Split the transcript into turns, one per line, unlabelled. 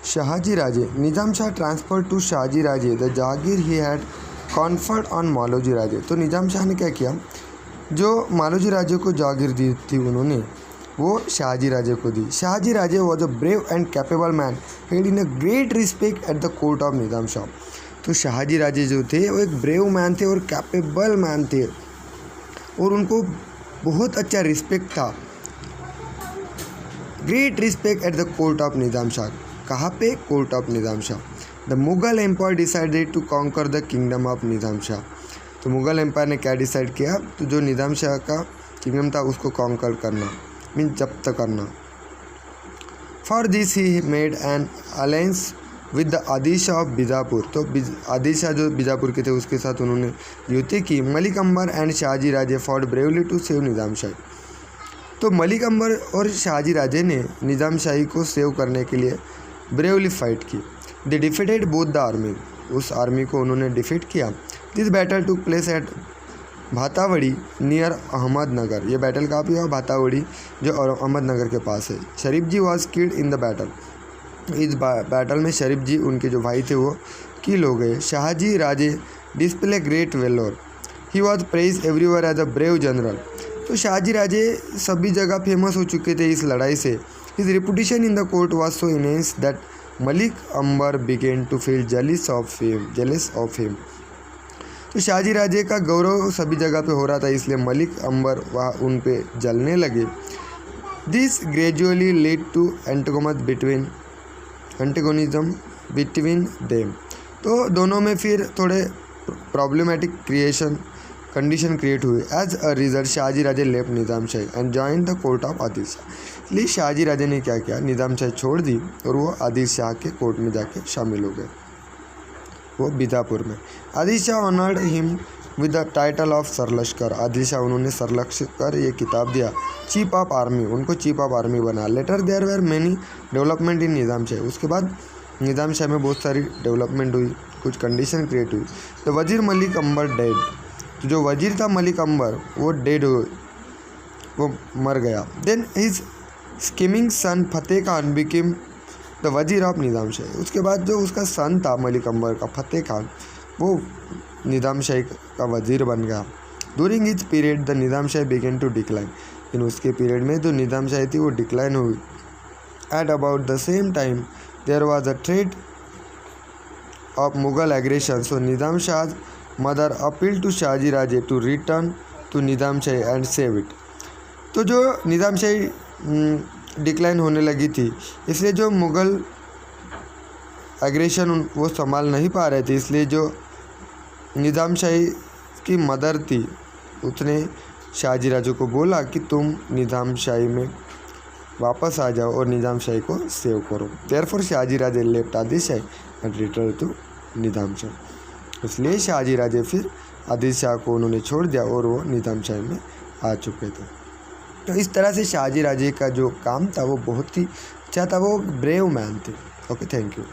Shahaji Raje. Nizam Shah transferred to Shahaji Raje the Jagir he had conferred on Maloji Raje. तो निज़ाम शाह ने क्या किया, जो मालोजी राजे को जागीर दी थी उन्होंने वो शाहजी राजे को दी. Shahaji Raje was a brave and capable man held in a great respect at the court of Nizam Shah. तो शाहजी राजे जो थे वो एक ब्रेव मैन थे और कैपेबल मैन थे और उनको बहुत अच्छा रिस्पेक्ट था. Great respect at the court of Nizam Shah. कहाँ पे? Court of Nizam Shah. The Mughal empire decided to conquer the kingdom of Nizam Shah. तो मुगल एम्पायर ने क्या डिसाइड किया, तो जो निज़ाम शाह का किंगडम था उसको कॉन्कर करना, मीन जब्त करना. For this he made an alliance with the Adil Shah of Bijapur. तो आदिल शाह जो बीजापुर के थे उसके साथ उन्होंने युति की. Malik Ambar and Shahji Raje fought bravely to save Nizam Shahi. तो मलिक अंबर और शाहजी राजे ने निज़ाम शाही को सेव करने के लिए ब्रेवली फाइट की. They defeated both the army. उस आर्मी को उन्होंने डिफीट किया. This battle took place at Bhatavadi near Ahmednagar. ये बैटल कहाँ पे हुआ? भातावड़ी जो अहमदनगर के पास है. Sharif ji was killed in the battle. इस बैटल में शरीफ जी उनके जो भाई थे वो किल हो गए. Shahji Raje display great valour. He was praise everywhere as a brave general. तो शाहजी राजे सभी जगह फेमस हो चुके थे इस लड़ाई से. His reputation in the court was so immense that Malik Ambar began to feel jealous of him. तो शाहजी राजे का गौरव सभी जगह पे हो रहा था, इसलिए मलिक अंबर वह उन पे जलने लगे. This gradually lead to antagonism between them. तो दोनों में फिर थोड़े प्रॉब्लमेटिक कंडीशन क्रिएट हुई. As a result Shahaji Raje left Nizam Shahi and join the court of Adil Shah. इसलिए शाहजी राजे ने क्या किया, निज़ाम शाही छोड़ दी और वो आदिल शाह के कोर्ट में जाके शामिल हो गए, वो बीजापुर में. Adil Shah honoured him with the title of Sarlashkar. Adil Shah उन्होंने सरलश्कर ये किताब दिया. चीफ ऑफ आर्मी, उनको चीफ ऑफ आर्मी बना. Later there were many development in Nizam Shahi. उसके बाद निज़ाम शाह में बहुत सारी डेवलपमेंट हुई, कुछ कंडीशन क्रिएट हुई. द वजीर मलिक अंबर डेड. तो जो वजीर था मलिक अंबर वो डेड हो, वो मर गया. Then his scheming son Fateh Khan became the वजीर ऑफ निज़ाम शाही. उसके बाद जो उसका सन था मलिक अंबर का, फतेह खान, वो निज़ाम शाही का वजीर बन गया. During his period the Nizam Shahi began to decline. In उसके पीरियड में जो निज़ाम शाही थी वो डिक्लाइन हुई. At about the same time there was a threat of Mughal aggression. So Nizam Shah mother appeal to Shahaji Raje to return to Nizam Shahi and save it. तो जो निज़ाम शाही decline होने लगी थी, इसलिए जो मुग़ल एग्रेशन वो संभाल नहीं पा रहे थे, इसलिए जो निज़ाम शाही की मदर थी उसने शाहजी राजे को बोला कि तुम निज़ाम शाही में वापस आ जाओ और निज़ाम शाही को सेव करो. Therefore Shahji Raje left Adil Shahi and return to Nizam Shahi. इसलिए शाहजी राजे फिर आदिल शाह को उन्होंने छोड़ दिया और वो निज़ाम शाही में आ चुके थे. तो इस तरह से शाहजी राजे का जो काम था वो बहुत ही अच्छा था, वो ब्रेव मैन थे. Okay, thank you.